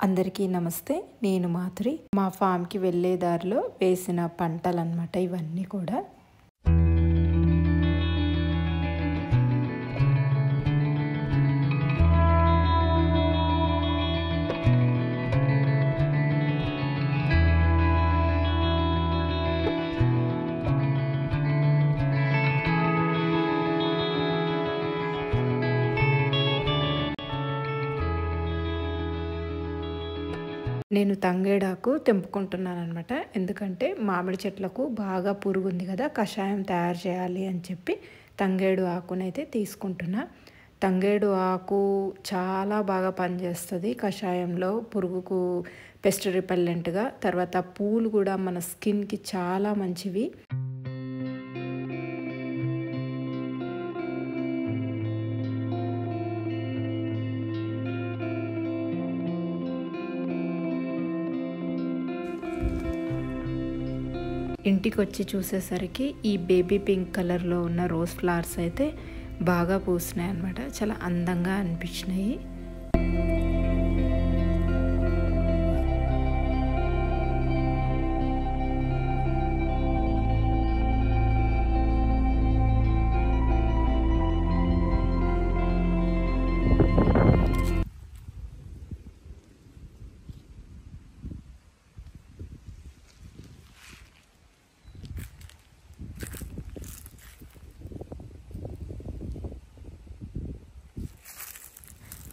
అందరికీ నమస్తే. నేను మాధురి. మా ఫామ్‌కి వెళ్ళే దారిలో వేసిన పంటలన్నమాట ఇవన్నీ కూడా. నేను తంగేడాకు తెంపుకుంటున్నానన్నమాట. ఎందుకంటే మామిడి చెట్లకు బాగా పురుగుంది కదా, కషాయం తయారు చేయాలి అని చెప్పి తంగేడు ఆకునైతే తీసుకుంటున్నా. తంగేడు ఆకు చాలా బాగా పనిచేస్తుంది కషాయంలో, పురుగుకు పెస్ట్ రిపెల్లెంట్గా. తర్వాత పూలు కూడా మన స్కిన్కి చాలా మంచివి. ఇంటికి వచ్చి చూసేసరికి ఈ బేబీ పింక్ కలర్లో ఉన్న రోజ్ ఫ్లవర్స్ అయితే బాగా పూసినాయి అన్నమాట. చాలా అందంగా అనిపించినాయి.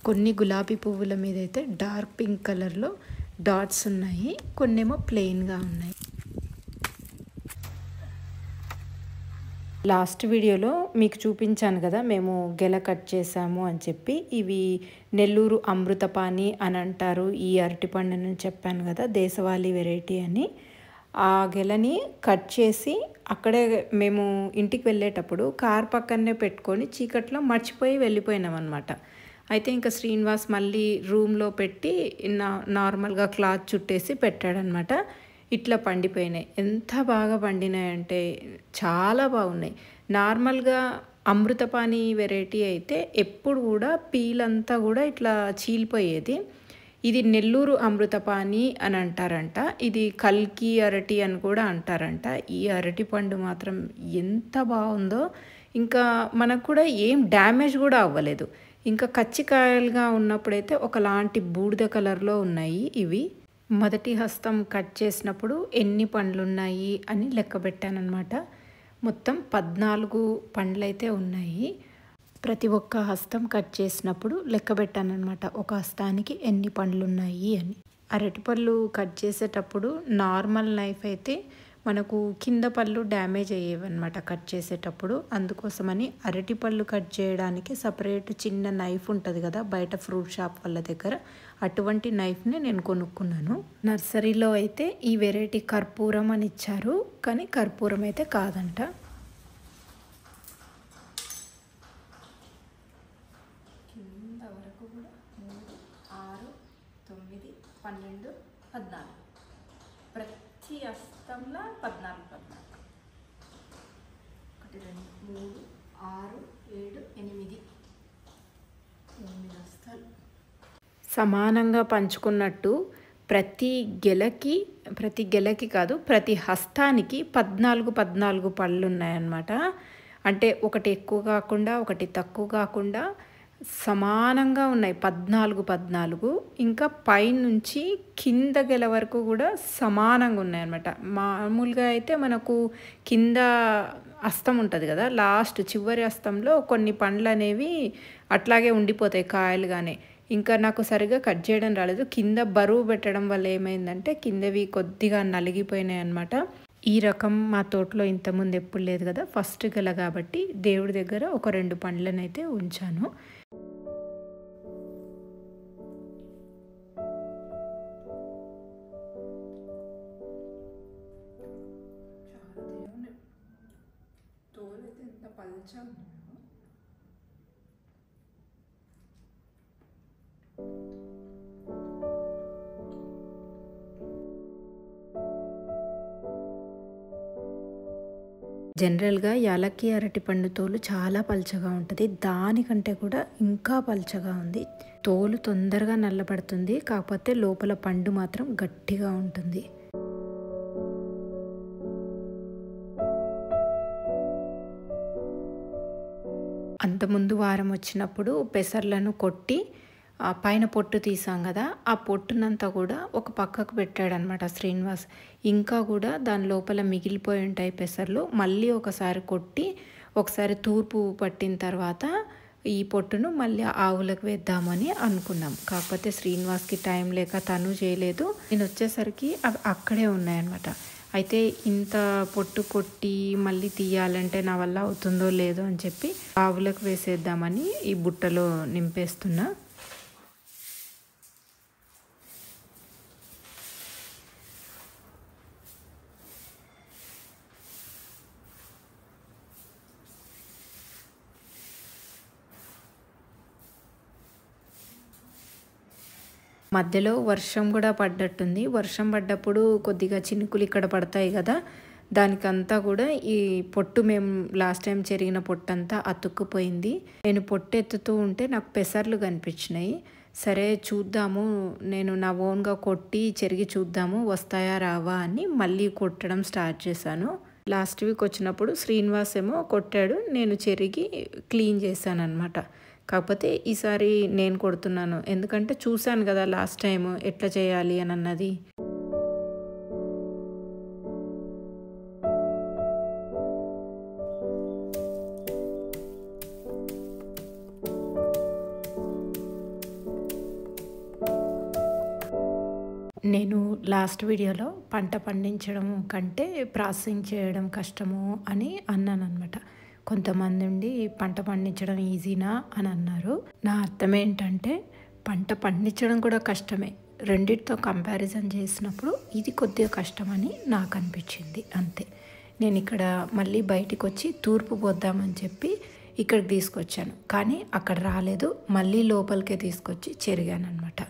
కొన్ని గులాబీ పువ్వుల మీద అయితే డార్క్ పింక్ కలర్లో డాట్స్ ఉన్నాయి, కొన్నేమో ప్లెయిన్గా ఉన్నాయి. లాస్ట్ వీడియోలో మీకు చూపించాను కదా మేము గెల కట్ చేసాము అని చెప్పి. ఇవి నెల్లూరు అమృతపాణి అని అంటారు ఈ అరటిపండుని చెప్పాను కదా, దేశవాళీ వెరైటీ అని. ఆ గెలని కట్ చేసి అక్కడే మేము ఇంటికి వెళ్ళేటప్పుడు కార్ పక్కనే పెట్టుకొని చీకట్లో మర్చిపోయి వెళ్ళిపోయినాం అన్నమాట. అయితే ఇంకా శ్రీనివాస్ మళ్ళీ రూమ్లో పెట్టి నార్మల్గా క్లాత్ చుట్టేసి పెట్టాడనమాట. ఇట్లా పండిపోయినాయి. ఎంత బాగా పండినాయంటే చాలా బాగున్నాయి. నార్మల్గా అమృతపాణి వెరైటీ అయితే ఎప్పుడు కూడా పీలంతా కూడా ఇట్లా చీలిపోయేది. ఇది నెల్లూరు అమృతపాణి అని అంటారంట. ఇది కల్కి అరటి అని కూడా అంటారంట. ఈ అరటి పండు మాత్రం ఎంత బాగుందో. ఇంకా మనకు కూడా ఏం డ్యామేజ్ కూడా అవ్వలేదు. ఇంకా కచ్చికాయలుగా ఉన్నప్పుడైతే ఒకలాంటి బూడిద కలర్లో ఉన్నాయి ఇవి. మొదటి హస్తం కట్ చేసినప్పుడు ఎన్ని పండ్లు ఉన్నాయి అని లెక్క పెట్టానమాట. మొత్తం 14 పండ్లు అయితే ఉన్నాయి. ప్రతి ఒక్క హస్తం కట్ చేసినప్పుడు లెక్క పెట్టానమాట, ఒక హస్తానికి ఎన్ని పండ్లు ఉన్నాయి అని. అరటిపళ్ళు కట్ చేసేటప్పుడు నార్మల్ నైఫ్ అయితే మనకు కింద పళ్ళు డ్యామేజ్ అయ్యేవన్నమాట కట్ చేసేటప్పుడు. అందుకోసమని అరటిపళ్ళు కట్ చేయడానికి సపరేట్ చిన్న నైఫ్ ఉంటుంది కదా బయట ఫ్రూట్ షాప్ వాళ్ళ దగ్గర, అటువంటి నైఫ్ని నేను కొనుక్కున్నాను. నర్సరీలో అయితే ఈ వెరైటీ కర్పూరం అని ఇచ్చారు, కానీ కర్పూరం అయితే కాదంట. కింద వరకు కూడా 3, 6, 9, 12, 14 ప్రతి హస్తంలో 14. 1, 2, 3, 6, 7, 8 హస్తాలు సమానంగా పంచుకున్నట్టు ప్రతి గెలకి కాదు, ప్రతి హస్తానికి 14 పళ్ళు ఉన్నాయన్నమాట. అంటే ఒకటి ఎక్కువ కాకుండా ఒకటి తక్కువ కాకుండా సమానంగా ఉన్నాయి. 14. ఇంకా పైనుంచి కింద గెల వరకు కూడా సమానంగా ఉన్నాయన్నమాట. మామూలుగా అయితే మనకు కింద హస్తం ఉంటుంది కదా, లాస్ట్ చివరి హస్తంలో కొన్ని పండ్లు అనేవి అట్లాగే ఉండిపోతాయి కాయలుగానే. ఇంకా నాకు సరిగా కట్ చేయడం రాలేదు. కింద బరువు పెట్టడం వల్ల ఏమైందంటే కిందవి కొద్దిగా నలిగిపోయినాయి అన్నమాట. ఈ రకం మా తోటలో ఇంతకుముందు ఎప్పుడు లేదు కదా, ఫస్ట్ గెల కాబట్టి దేవుడి దగ్గర ఒక 2 పండ్లనైతే ఉంచాను. తోలైతే ఎంత పల్చగా ఉన్నాయో. జనరల్‌గా యాలక్కి అరటిపండు తోలు చాలా పల్చగా ఉంటది. దానికంటే కూడా ఇంకా పల్చగా ఉంది. తోలు తొందరగా నల్లబడుతుంది. కాకపోతే లోపల పండు మాత్రం గట్టిగా ఉంటుంది. అంతకుముందు వారం వచ్చినప్పుడు పెసర్లను కొట్టి పైన పొట్టు తీసాం కదా, ఆ పొట్టునంతా కూడా ఒక పక్కకు పెట్టాడనమాట శ్రీనివాస్. ఇంకా కూడా దాని లోపల మిగిలిపోయి ఉంటాయి పెసర్లు. మళ్ళీ ఒకసారి కొట్టి ఒకసారి తూర్పు పట్టిన తర్వాత ఈ పొట్టును మళ్ళీ ఆవులకు వేద్దామని అనుకున్నాం. కాకపోతే శ్రీనివాస్కి టైం లేక తను చేయలేదు. నేను వచ్చేసరికి అవి అక్కడే ఉన్నాయన్నమాట. అయితే ఇంత పొట్టు కొట్టి మళ్ళీ తీయాలంటే నా వల్ల అవుతుందో లేదో అని చెప్పి ఆవులకు వేసేద్దామని ఈ బుట్టలో నింపేస్తున్నా. మధ్యలో వర్షం కూడా పడ్డట్టుంది. వర్షం పడ్డప్పుడు కొద్దిగా చినుకులు ఇక్కడ పడతాయి కదా, దానికంతా కూడా ఈ పొట్టు మేము లాస్ట్ టైం చెరిగిన పొట్టంతా అతుక్కుపోయింది. నేను పొట్టు ఎత్తుతూ ఉంటే నాకు పెసర్లు కనిపించినాయి. సరే చూద్దాము, నేను నా ఓన్గా కొట్టి చెరిగి చూద్దాము వస్తాయా రావా అని మళ్ళీ కొట్టడం స్టార్ట్ చేశాను. లాస్ట్ వీక్ వచ్చినప్పుడు శ్రీనివాస్ ఏమో కొట్టాడు, నేను చెరిగి క్లీన్ చేశాను అనమాట. కాకపోతే ఈసారి నేను కొడుతున్నాను, ఎందుకంటే చూశాను కదా లాస్ట్ టైం ఎట్లా చేయాలి అని అన్నది. నేను లాస్ట్ వీడియోలో పంట పండించడం కంటే ప్రాసెసింగ్ చేయడం కష్టము అని అన్నాను అనమాట. కొంతమంది ఉండి పంట పండించడం ఈజీనా అని అన్నారు. నా అర్థం ఏంటంటే పంట పండించడం కూడా కష్టమే, రెండిటితో కంపారిజన్ చేసినప్పుడు ఇది కొద్దిగా కష్టమని నాకు అనిపించింది అంతే. నేను ఇక్కడ మళ్ళీ బయటికి వచ్చి తూర్పు పోద్దామని చెప్పి ఇక్కడికి తీసుకొచ్చాను, కానీ అక్కడ రాలేదు. మళ్ళీ లోపలికే తీసుకొచ్చి చెరిగాను అనమాట.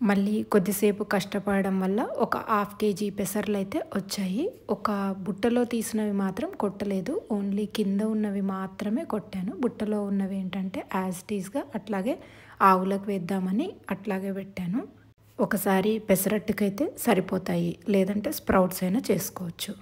మళ్ళీ కొద్దిసేపు కష్టపడడం వల్ల ఒక 1/2 kg పెసర్లు అయితే వచ్చాయి. ఒక బుట్టలో తీసినవి మాత్రం కొట్టలేదు, ఓన్లీ కింద ఉన్నవి మాత్రమే కొట్టాను. బుట్టలో ఉన్నవి ఏంటంటే యాజ్ ఇట్ ఈస్గా అట్లాగే ఆవులకు వేద్దామని అట్లాగే పెట్టాను. ఒకసారి పెసరట్టుకైతే సరిపోతాయి, లేదంటే స్ప్రౌట్స్ అయినా చేసుకోవచ్చు.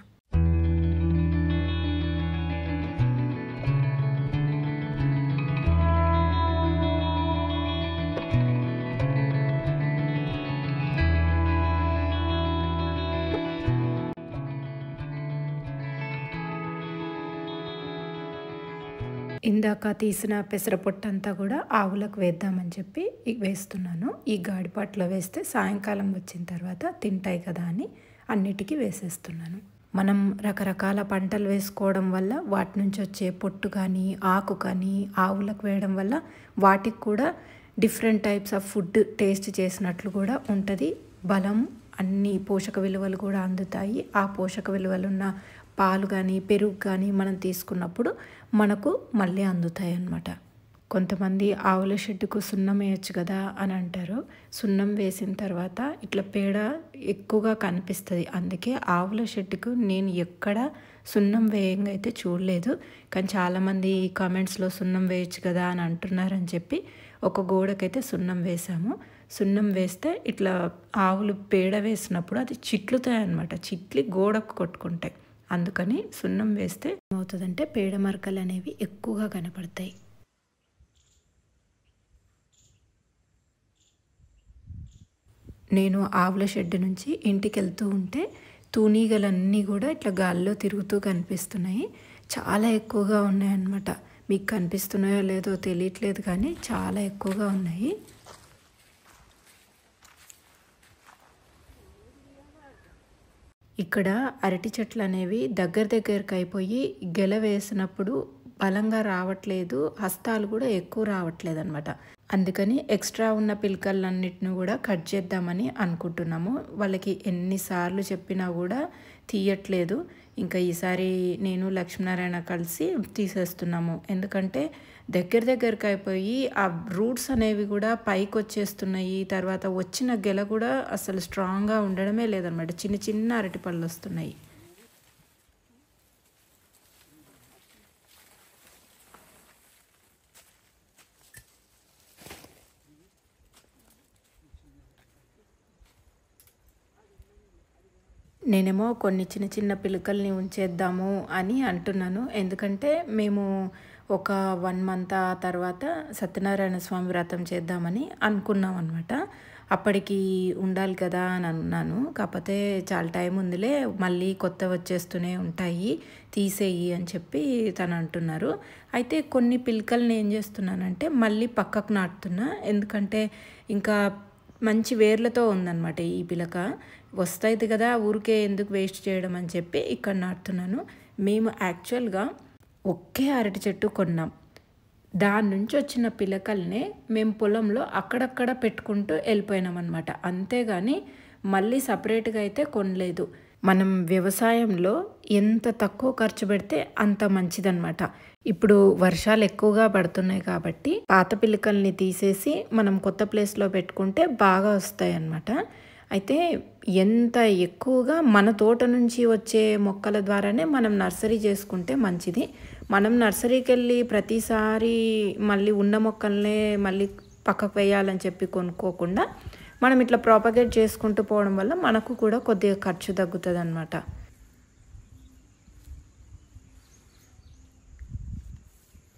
ఇందాక తీసిన పెసరపొట్టంతా కూడా ఆవులకు వేద్దామని చెప్పి వేస్తున్నాను. ఈ గాడిపాట్లో వేస్తే సాయంకాలం వచ్చిన తర్వాత తింటాయి కదా అని అన్నిటికీ వేసేస్తున్నాను. మనం రకరకాల పంటలు వేసుకోవడం వల్ల వాటి నుంచి వచ్చే పొట్టు కానీ ఆకు కానీ ఆవులకు వేయడం వల్ల వాటికి కూడా different types of food taste చేసినట్లు కూడా ఉంటుంది. బలం, అన్ని పోషక విలువలు కూడా అందుతాయి. ఆ పోషక విలువలున్న పాలు కానీ పెరుగు కానీ మనం తీసుకున్నప్పుడు మనకు మళ్ళీ అందుతాయి అన్నమాట. కొంతమంది ఆవుల షెడ్డుకు సున్నం వేయచ్చు కదా అని అంటారు. సున్నం వేసిన తర్వాత ఇట్లా పేడ ఎక్కువగా కనిపిస్తుంది, అందుకే ఆవుల షెడ్డుకు నేను ఎక్కడ సున్నం వేయంగా అయితే చూడలేదు. కానీ చాలామంది కామెంట్స్లో సున్నం వేయచ్చు కదా అని అంటున్నారని చెప్పి ఒక గోడకైతే సున్నం వేసాము. సున్నం వేస్తే ఇట్లా ఆవులు పేడ వేసినప్పుడు అది చిట్లుతాయి అన్నమాట, చిట్లి గోడకు కొట్టుకుంటాయి. అందుకని సున్నం వేస్తే ఏమవుతుందంటే పేడ మరకలు అనేవి ఎక్కువగా కనపడతాయి. నేను ఆవుల షెడ్ నుంచి ఇంటికి వెళ్తూ ఉంటే తూనీగలన్నీ కూడా ఇట్లా గాల్లో తిరుగుతూ కనిపిస్తున్నాయి. చాలా ఎక్కువగా ఉన్నాయన్నమాట. మీకు కనిపిస్తున్నాయో లేదో తెలియట్లేదు కానీ చాలా ఎక్కువగా ఉన్నాయి. ఇక్కడ అరటి చెట్లు అనేవి దగ్గరికి అయిపోయి గెల వేసినప్పుడు బలంగా రావట్లేదు, హస్తాలు కూడా ఎక్కువ రావట్లేదు అనమాట. అందుకని ఎక్స్ట్రా ఉన్న పిలకలన్నిటిని కూడా కట్ చేద్దామని అనుకుంటున్నాము. వాళ్ళకి ఎన్నిసార్లు చెప్పినా కూడా తీయట్లేదు. ఇంకా ఈసారి నేను లక్ష్మీనారాయణ కలిసి తీసేస్తున్నాము. ఎందుకంటే దగ్గరికి అయిపోయి ఆ రూట్స్ అనేవి కూడా పైకి వచ్చేస్తున్నాయి. తర్వాత వచ్చిన గెల కూడా అసలు స్ట్రాంగ్గా ఉండడమే లేదనమాట. చిన్న చిన్న అరటిపళ్ళు వస్తున్నాయి. నేనేమో కొన్ని చిన్న చిన్న పిలకల్ని ఉంచేద్దాము అని అంటున్నాను. ఎందుకంటే మేము ఒక 1 మంత్ తర్వాత సత్యనారాయణ స్వామి వ్రతం చేద్దామని అనుకున్నాం అనమాట. అప్పటికి ఉండాలి కదా అని అన్నాను. కాకపోతే చాలా టైం ఉందిలే, మళ్ళీ కొత్తవి వచ్చేస్తూనే ఉంటాయి, తీసేయి అని చెప్పి తను అంటున్నారు. అయితే కొన్ని పిలకల్ని ఏం చేస్తున్నానంటే మళ్ళీ పక్కకు నాటుతున్నా. ఎందుకంటే ఇంకా మంచి వేర్లతో ఉందన్నమాట ఈ పిలక. వస్తాయి కదా, ఊరికే ఎందుకు వేస్ట్ చేయడం అని చెప్పి ఇక్కడ నాటుతున్నాను. మేము యాక్చువల్గా ఒకే అరటి చెట్టు కొన్నాం. దాని నుంచి వచ్చిన పిలకల్నే మేము పొలంలో అక్కడక్కడ పెట్టుకుంటూ వెళ్ళిపోయినాం అనమాట. అంతేగాని మళ్ళీ సపరేట్గా అయితే కొనలేదు. మనం వ్యవసాయంలో ఎంత తక్కువ ఖర్చు పెడితే అంత మంచిదన్నమాట. ఇప్పుడు వర్షాలు ఎక్కువగా పడుతున్నాయి కాబట్టి పాత పిలకల్ని తీసేసి మనం కొత్త ప్లేస్లో పెట్టుకుంటే బాగా వస్తాయి అన్నమాట. అయితే ఎంత ఎక్కువగా మన తోట నుంచి వచ్చే మొక్కల ద్వారానే మనం నర్సరీ చేసుకుంటే మంచిది. మనం నర్సరీకి వెళ్ళి ప్రతిసారి మళ్ళీ ఉన్న మొక్కల్నే మళ్ళీ పక్కకు వేయాలని చెప్పి కొనుక్కోకుండా మనం ఇట్లా ప్రాపగేట్ చేసుకుంటూ పోవడం వల్ల మనకు కూడా కొద్దిగా ఖర్చు తగ్గుతుంది అన్నమాట.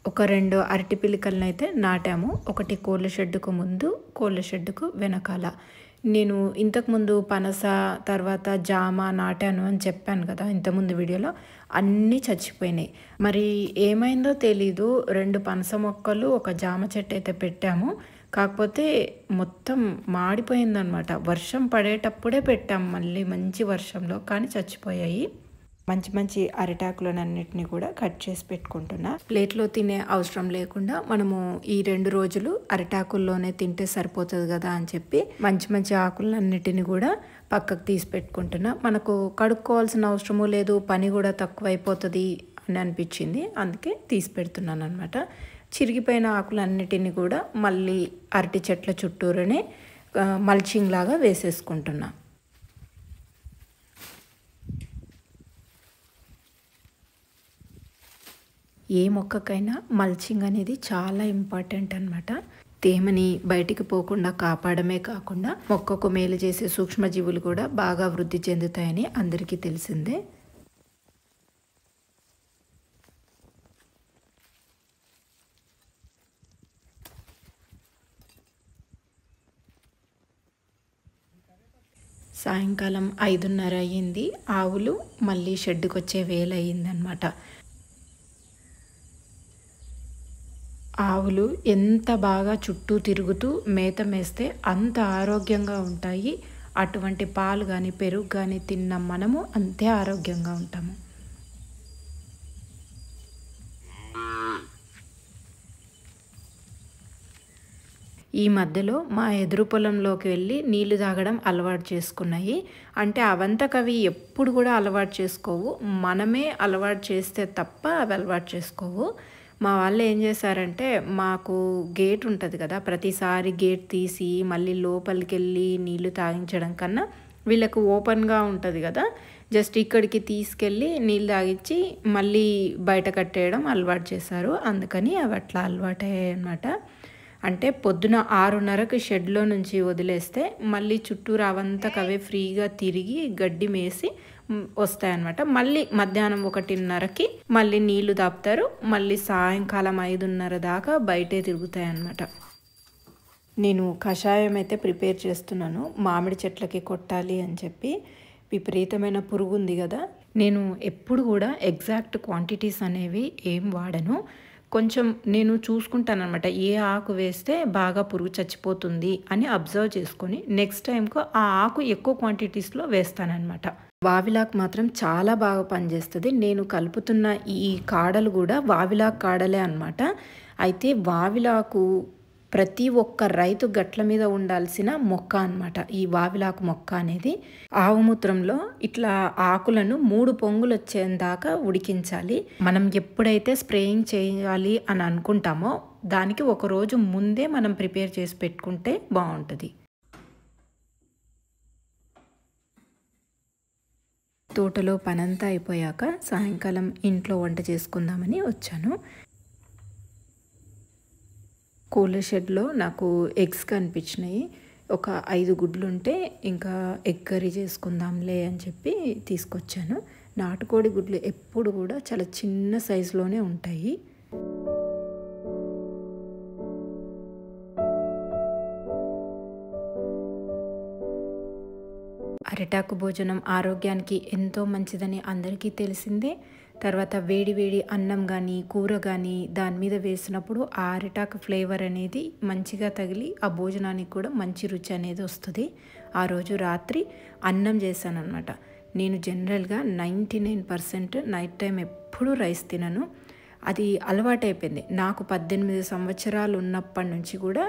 ఒక 2 అరటి పిలకలను అయితే నాటాము. ఒకటి కోళ్ళ షెడ్డుకు ముందు, కోళ్ళ షెడ్డుకు వెనకాల. నేను ఇంతకుముందు పనస తర్వాత జామ నాటాను అని చెప్పాను కదా ఇంతకుముందు వీడియోలో. అన్నీ చచ్చిపోయినాయి. మరి ఏమైందో తెలీదు. 2 పనస మొక్కలు, ఒక జామ చెట్టు అయితే పెట్టాము. కాకపోతే మొత్తం మాడిపోయిందనమాట. వర్షం పడేటప్పుడే పెట్టాము, మళ్ళీ మంచి వర్షంలో, కానీ చచ్చిపోయాయి. మంచి మంచి అరిటాకులన్నిటిని కూడా కట్ చేసి పెట్టుకుంటున్నా. ప్లేట్లో తినే అవసరం లేకుండా మనము ఈ 2 రోజులు అరిటాకుల్లోనే తింటే సరిపోతుంది కదా అని చెప్పి మంచి మంచి ఆకులన్నిటిని కూడా పక్కకు తీసి పెట్టుకుంటున్నా. మనకు కడుక్కోవాల్సిన అవసరము లేదు, పని కూడా తక్కువ అయిపోతుంది అని అనిపించింది. అందుకే తీసి పెడుతున్నాను అనమాట. చిరిగిపోయిన ఆకులన్నిటిని కూడా మళ్ళీ అరటి చెట్ల చుట్టూరనే మల్చింగ్ లాగా వేసేసుకుంటున్నా. ఏ మొక్కకైనా మల్చింగ్ అనేది చాలా ఇంపార్టెంట్ అనమాట. తేమని బయటికి పోకుండా కాపాడమే కాకుండా మొక్కకు మేలు చేసే సూక్ష్మజీవులు కూడా బాగా వృద్ధి చెందుతాయని అందరికీ తెలిసిందే. సాయంకాలం 5:30 అయ్యింది. ఆవులు మళ్ళీ షెడ్డుకు వచ్చే వేళ అయ్యిందనమాట. ఆవులు ఎంత బాగా చుట్టూ తిరుగుతూ మేత మేస్తే అంత ఆరోగ్యంగా ఉంటాయి. అటువంటి పాలు కానీ పెరుగు కానీ తిన్న మనము అంతే ఆరోగ్యంగా ఉంటాము. ఈ మధ్యలో మా ఎదురు పొలంలోకి వెళ్ళి నీళ్లు తాగడం అలవాటు చేసుకున్నాయి. అంటే అవంతకవి ఎప్పుడు కూడా అలవాటు చేసుకోవు, మనమే అలవాటు చేస్తే తప్ప అవి అలవాటు చేసుకోవు. మా వాళ్ళు ఏం చేశారంటే, మాకు గేట్ ఉంటుంది కదా, ప్రతిసారి గేట్ తీసి మళ్ళీ లోపలికి వెళ్ళి నీళ్లు తాగించడం కన్నా వీళ్ళకు ఓపెన్గా ఉంటుంది కదా, జస్ట్ ఇక్కడికి తీసుకెళ్ళి నీళ్ళు తాగించి మళ్ళీ బయట కట్టేయడం అలవాటు చేశారు. అందుకని అవి అట్లా అలవాటయ్యాయి అన్నమాట. అంటే పొద్దున 6:30కి షెడ్లో నుంచి వదిలేస్తే మళ్ళీ చుట్టూరు అవంతకవే ఫ్రీగా తిరిగి గడ్డి మేసి వస్తాయన్నమాట. మళ్ళీ మధ్యాహ్నం 1:30కి మళ్ళీ నీళ్లు తాపుతారు. మళ్ళీ సాయంకాలం 5:30 దాకా బయటే తిరుగుతాయి అన్నమాట. నేను కషాయం అయితే ప్రిపేర్ చేస్తున్నాను, మామిడి చెట్లకి కొట్టాలి అని చెప్పి. విపరీతమైన పురుగు ఉంది కదా, నేను ఎప్పుడు కూడా ఎగ్జాక్ట్ క్వాంటిటీస్ అనేవి ఏం వాడను. కొంచెం నేను చూసుకుంటానమాట, ఏ ఆకు వేస్తే బాగా పురుగు చచ్చిపోతుంది అని అబ్జర్వ్ చేసుకొని నెక్స్ట్ టైంకు ఆ ఆకు ఎక్కువ క్వాంటిటీస్లో వేస్తానన్నమాట. వావిలాకు మాత్రం చాలా బాగా పనిచేస్తుంది. నేను కలుపుతున్న ఈ కాడలు కూడా వావిలాకు కాడలే అన్నమాట. అయితే వావిలాకు ప్రతి ఒక్క రైతు గట్ల మీద ఉండాల్సిన మొక్క అన్నమాట ఈ వావిలాకు మొక్క అనేది. ఆవు మూత్రంలో ఇట్లా ఆకులను 3 పొంగులు వచ్చేదాకా ఉడికించాలి. మనం ఎప్పుడైతే స్ప్రేయింగ్ చేయాలి అని అనుకుంటామో దానికి ఒక రోజు ముందే మనం ప్రిపేర్ చేసి పెట్టుకుంటే బాగుంటుంది. తోటలో పనంతా అయిపోయాక సాయంకాలం ఇంట్లో వంట చేసుకుందామని వచ్చాను. కూలర్ షెడ్లో నాకు ఎగ్స్ కనిపించినాయి. ఒక 5 గుడ్లు ఉంటే ఇంకా ఎగ్ కర్రీ చేసుకుందాంలే అని చెప్పి తీసుకొచ్చాను. నాటుకోడి గుడ్లు ఎప్పుడు కూడా చాలా చిన్న సైజులోనే ఉంటాయి. అరిటాకు భోజనం ఆరోగ్యానికి ఎంతో మంచిదని అందరికీ తెలిసిందే. తర్వాత వేడి వేడి అన్నం కానీ కూర కానీ దాని మీద వేసినప్పుడు ఆ అరిటాకు ఫ్లేవర్ అనేది మంచిగా తగిలి ఆ భోజనానికి కూడా మంచి రుచి అనేది వస్తుంది. ఆ రోజు రాత్రి అన్నం చేశాను అనమాట. నేను జనరల్గా 99% నైట్ టైం ఎప్పుడూ రైస్ తినను. అది అలవాటైపోయింది. నాకు 18 సంవత్సరాలు ఉన్నప్పటి నుంచి కూడా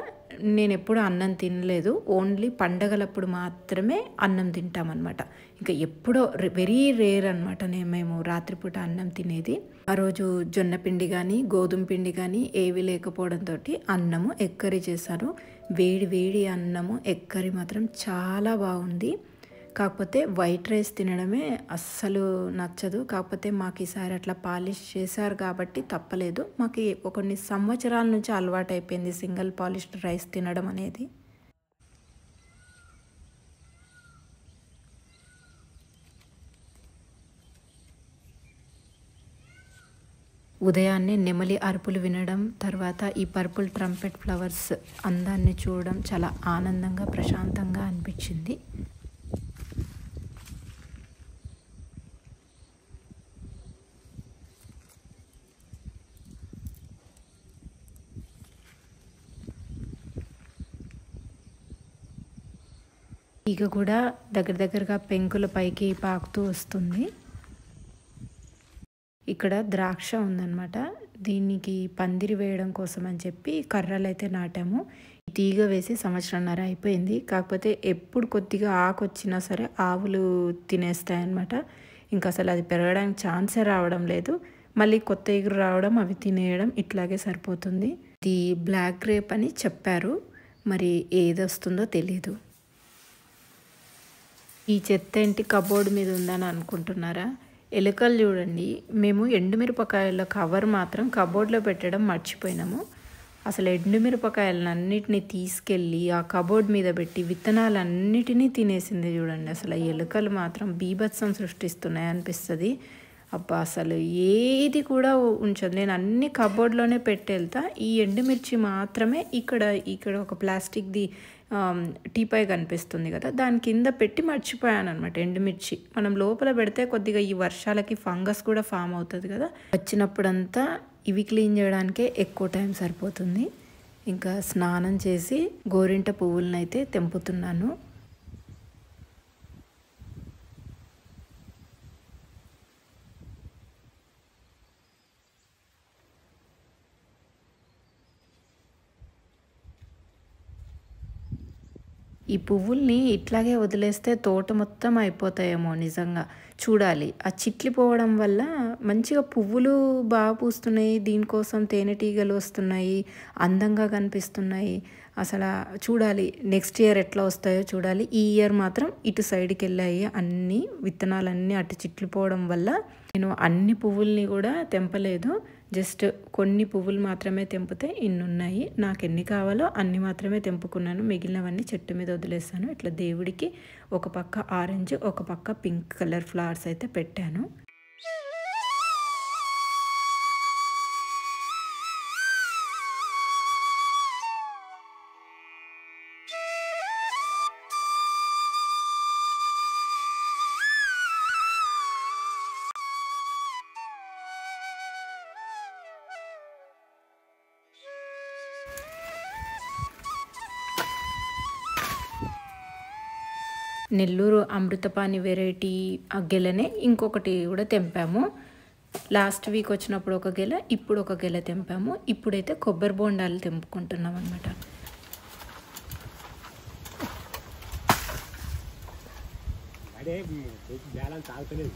నేను ఎప్పుడు అన్నం తినలేదు. ఓన్లీ పండగలప్పుడు మాత్రమే అన్నం తింటామన్నమాట. ఇంకా ఎప్పుడో వెరీ రేర్ అనమాట మేము రాత్రిపూట అన్నం తినేది. ఆ రోజు జొన్న పిండి కానీ గోధుమ పిండి కానీ ఏవి లేకపోవడంతో అన్నము ఎగ్ కర్రీ చేశాను. వేడి వేడి అన్నము ఎగ్ కర్రీ మాత్రం చాలా బాగుంది. కాకపోతే వైట్ రైస్ తినడమే అస్సలు నచ్చదు. కాకపోతే మాకు ఈసారి అట్లా పాలిష్ చేశారు కాబట్టి తప్పలేదు. మాకు కొన్ని సంవత్సరాల నుంచి అలవాటు అయిపోయింది సింగిల్ పాలిష్డ్ రైస్ తినడం అనేది. ఉదయాన్నే నెమలి అరుపులు వినడం, తర్వాత ఈ పర్పుల్ ట్రంపెట్ ఫ్లవర్స్ అందాన్ని చూడడం చాలా ఆనందంగా ప్రశాంతంగా అనిపించింది. ఈగ కూడా దగ్గరగా పెంకుల పైకి పాకుతూ వస్తుంది. ఇక్కడ ద్రాక్ష ఉందన్నమాట. దీనికి పందిరి వేయడం కోసం అని చెప్పి కర్రలు అయితే నాటాము. తీగ వేసి సంవత్సరంన్నర అయిపోయింది. కాకపోతే ఎప్పుడు కొద్దిగా ఆకు వచ్చినా సరే ఆవులు తినేస్తాయన్నమాట. ఇంకా అసలు అది పెరగడానికి ఛాన్సే రావడం లేదు. మళ్ళీ కొత్త ఎగురు రావడం, అవి తినేయడం ఇట్లాగే సరిపోతుంది. ఇది బ్లాక్ గ్రేప్ అని చెప్పారు, మరి ఏది వస్తుందో తెలీదు. ఈ చెత్త ఏంటి కబోర్డ్ మీద ఉందని అనుకుంటున్నారా? ఎలుకలు చూడండి. మేము ఎండుమిరపకాయల కవర్ మాత్రం కబోర్డ్లో పెట్టడం మర్చిపోయినాము. అసలు ఎండుమిరపకాయలన్నిటినీ తీసుకెళ్ళి ఆ కబోర్డ్ మీద పెట్టి విత్తనాలన్నిటినీ తినేసింది చూడండి. అసలు ఎలుకలు మాత్రం బీభత్సం సృష్టిస్తున్నాయి అనిపిస్తుంది. అబ్బా అసలు ఏది కూడా ఉంచదు. నేను అన్ని కబోర్డ్లోనే పెట్టి వెళ్తా. ఈ ఎండుమిర్చి మాత్రమే ఇక్కడ ఒక ప్లాస్టిక్ది టీపై కనిపిస్తుంది కదా, దాని కింద పెట్టి మర్చిపోయాను అనమాట. ఎండుమిర్చి మనం లోపల పెడితే కొద్దిగా ఈ వర్షాలకి ఫంగస్ కూడా ఫామ్ అవుతుంది కదా, వచ్చినప్పుడంతా ఇవి క్లీన్ చేయడానికే ఎక్కువ టైం సరిపోతుంది. ఇంకా స్నానం చేసి గోరింట పువ్వులను అయితే తెంపుతున్నాను. ఈ పువ్వుల్ని ఇట్లాగే వదిలేస్తే తోట మొత్తం అయిపోతాయేమో నిజంగా. చూడాలి. ఆ చిట్లిపోవడం వల్ల మంచిగా పువ్వులు బాగా పూస్తున్నాయి. దీనికోసం తేనెటీగలు వస్తున్నాయి, అందంగా కనిపిస్తున్నాయి. అసలు చూడాలి నెక్స్ట్ ఇయర్ ఎట్లా వస్తాయో చూడాలి. ఈ ఇయర్ మాత్రం ఇటు సైడ్కి వెళ్ళాయి అన్ని విత్తనాలన్నీ అటు చిట్లిపోవడం వల్ల నేను అన్ని పువ్వుల్ని కూడా తెంపలేదు. జస్ట్ కొన్ని పువ్వులు మాత్రమే తెంపితే ఇన్ని ఉన్నాయి. నాకు ఎన్ని కావాలో అన్ని మాత్రమే తెంపుకున్నాను. మిగిలినవన్నీ చెట్టు మీద వదిలేసాను. ఇట్లా దేవుడికి ఒక పక్క ఆరెంజ్, ఒక పక్క పింక్ కలర్ ఫ్లవర్స్ అయితే పెట్టాను. నెల్లూరు అమృతపాణి వెరైటీ గెలనే ఇంకొకటి కూడా తెంపాము. లాస్ట్ వీక్ వచ్చినప్పుడు ఒక గెల, ఇప్పుడు ఒక గెల తెంపాము. ఇప్పుడైతే కొబ్బరి బోండాలు తెంపుకుంటున్నాం అనమాట. అదే బ్యాలెన్స్ ఆగుతలేదు.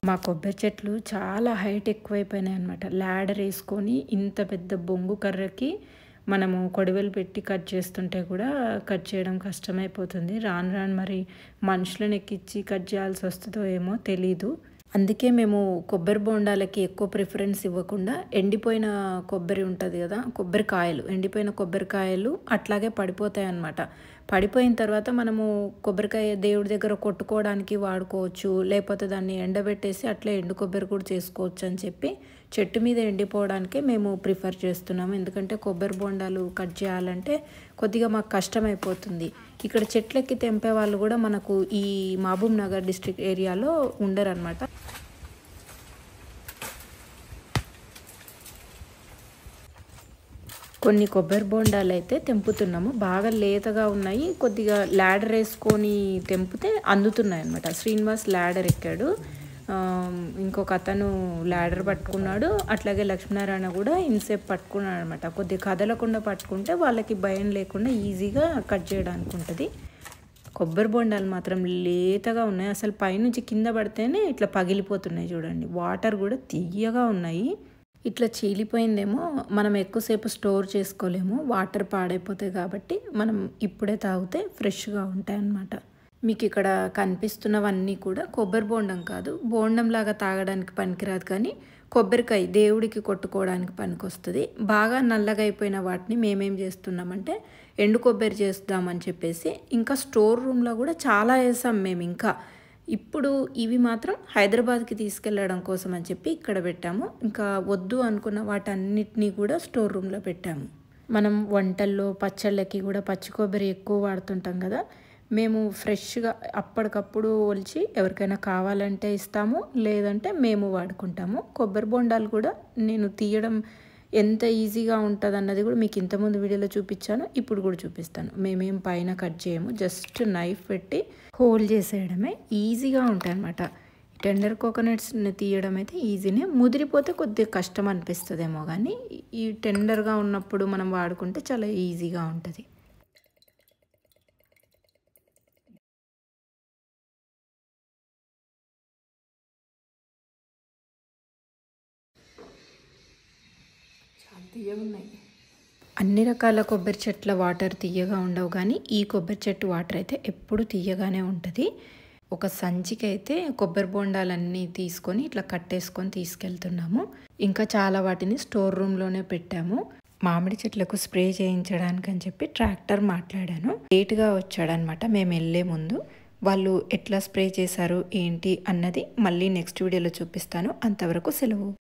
మా కొబ్బరి చెట్లు చాలా హైట్ ఎక్కువైపోయినాయి అనమాట. ల్యాడర్ వేసుకొని ఇంత పెద్ద బొంగు కర్రకి మనము కొడవలు పెట్టి కట్ చేస్తుంటే కూడా కట్ చేయడం కష్టమైపోతుంది. రాను రాను మరి మనుషులను ఎక్కించి కట్ చేయాల్సి వస్తుందో ఏమో తెలీదు. అందుకే మేము కొబ్బరి బోండాలకి ఎక్కువ ప్రిఫరెన్స్ ఇవ్వకుండా ఎండిపోయిన కొబ్బరి ఉంటుంది కదా, కొబ్బరికాయలు, ఎండిపోయిన కొబ్బరికాయలు అట్లాగే పడిపోతాయి అన్నమాట. పడిపోయిన తర్వాత మనము కొబ్బరికాయ దేవుడి దగ్గర కొట్టుకోవడానికి వాడుకోవచ్చు, లేకపోతే దాన్ని ఎండబెట్టేసి అట్లా ఎండు కొబ్బరి కూడా చేసుకోవచ్చు అని చెప్పి చెట్టు మీద ఎండిపోవడానికే మేము ప్రిఫర్ చేస్తున్నాము. ఎందుకంటే కొబ్బరి బోండాలు కట్ చేయాలంటే కొద్దిగా మాకు కష్టమైపోతుంది. ఇక్కడ చెట్లెక్కి తెంపే వాళ్ళు కూడా మనకు ఈ మహబూబ్ నగర్ డిస్ట్రిక్ట్ ఏరియాలో ఉండరన్నమాట. కొన్ని కొబ్బరి బోండాలు అయితే తెంపుతున్నాము. బాగా లేతగా ఉన్నాయి. కొద్దిగా ల్యాడర్ వేసుకొని తెంపితే అందుతున్నాయి అన్నమాట. శ్రీనివాస్ ల్యాడర్ ఎక్కాడు, ఇంకొక అతను ల్యాడర్ పట్టుకున్నాడు, అట్లాగే లక్ష్మీనారాయణ కూడా ఇన్సేపు పట్టుకున్నాడు అనమాట. కొద్దిగా కదలకుండా పట్టుకుంటే వాళ్ళకి భయం లేకుండా ఈజీగా కట్ చేయడానికి ఉంటుంది. కొబ్బరి బోండాలు మాత్రం లేతగా ఉన్నాయి. అసలు పైనుంచి కింద పడితేనే ఇట్లా పగిలిపోతున్నాయి చూడండి. వాటర్ కూడా తియ్యగా ఉన్నాయి. ఇట్లా చీలిపోయిందేమో మనం ఎక్కువసేపు స్టోర్ చేసుకోలేము, వాటర్ పాడైపోతాయి. కాబట్టి మనం ఇప్పుడే తాగితే ఫ్రెష్గా ఉంటాయి అన్నమాట. మీకు ఇక్కడ కనిపిస్తున్నవన్నీ కూడా కొబ్బరి బోండం కాదు, బోండం లాగా తాగడానికి పనికిరాదు, కానీ కొబ్బరికాయ దేవుడికి కొట్టుకోవడానికి పనికొస్తుంది. బాగా నల్లగా అయిపోయిన వాటిని మేమేం చేస్తున్నామంటే ఎండు కొబ్బరి చేద్దామని చెప్పేసి ఇంకా స్టోర్ రూమ్లో కూడా చాలా వేసాం మేము. ఇంకా ఇప్పుడు ఇవి మాత్రం హైదరాబాద్కి తీసుకెళ్ళడం కోసం అని చెప్పి ఇక్కడ పెట్టాము. ఇంకా వద్దు అనుకున్న వాటన్నిటినీ కూడా స్టోర్ రూమ్లో పెట్టాము. మనం వంటల్లో పచ్చళ్ళకి కూడా పచ్చి కొబ్బరి ఎక్కువ వాడుతుంటాం కదా, మేము ఫ్రెష్గా అప్పటికప్పుడు ఒలిచి ఎవరికైనా కావాలంటే ఇస్తాము, లేదంటే మేము వాడుకుంటాము. కొబ్బరి బోండాలు కూడా నేను తీయడం ఎంత ఈజీగా ఉంటుంది అన్నది కూడా మీకు ఇంతకుముందు వీడియోలో చూపించాను, ఇప్పుడు కూడా చూపిస్తాను. మేమేం పైన కట్ చేయము, జస్ట్ నైఫ్ పెట్టి హోల్ చేసేయడమే. ఈజీగా ఉంటాయి అన్నమాట. టెండర్ కోకోనట్స్ని తీయడం అయితే ఈజీనే, ముదిరిపోతే కొద్దిగా కష్టం అనిపిస్తుందేమో, కానీ ఈ టెండర్గా ఉన్నప్పుడు మనం వాడుకుంటే చాలా ఈజీగా ఉంటుంది. అన్ని రకాల కొబ్బరి చెట్ల వాటర్ తీయగా ఉండవు, కానీ ఈ కొబ్బరి చెట్టు వాటర్ అయితే ఎప్పుడు తీయగానే ఉంటుంది. ఒక సంచికి అయితే కొబ్బరి బోండాలన్నీ తీసుకొని ఇట్లా కట్టేసుకొని తీసుకెళ్తున్నాము. ఇంకా చాలా వాటిని స్టోర్ రూమ్లోనే పెట్టాము. మామిడి చెట్లకు స్ప్రే చేయించడానికి అని చెప్పి ట్రాక్టర్ మాట్లాడాను. లేట్గా వచ్చాడనమాట మేము వెళ్ళే ముందు. వాళ్ళు ఎట్లా స్ప్రే చేశారు ఏంటి అన్నది మళ్ళీ నెక్స్ట్ వీడియోలో చూపిస్తాను. అంతవరకు సెలవు.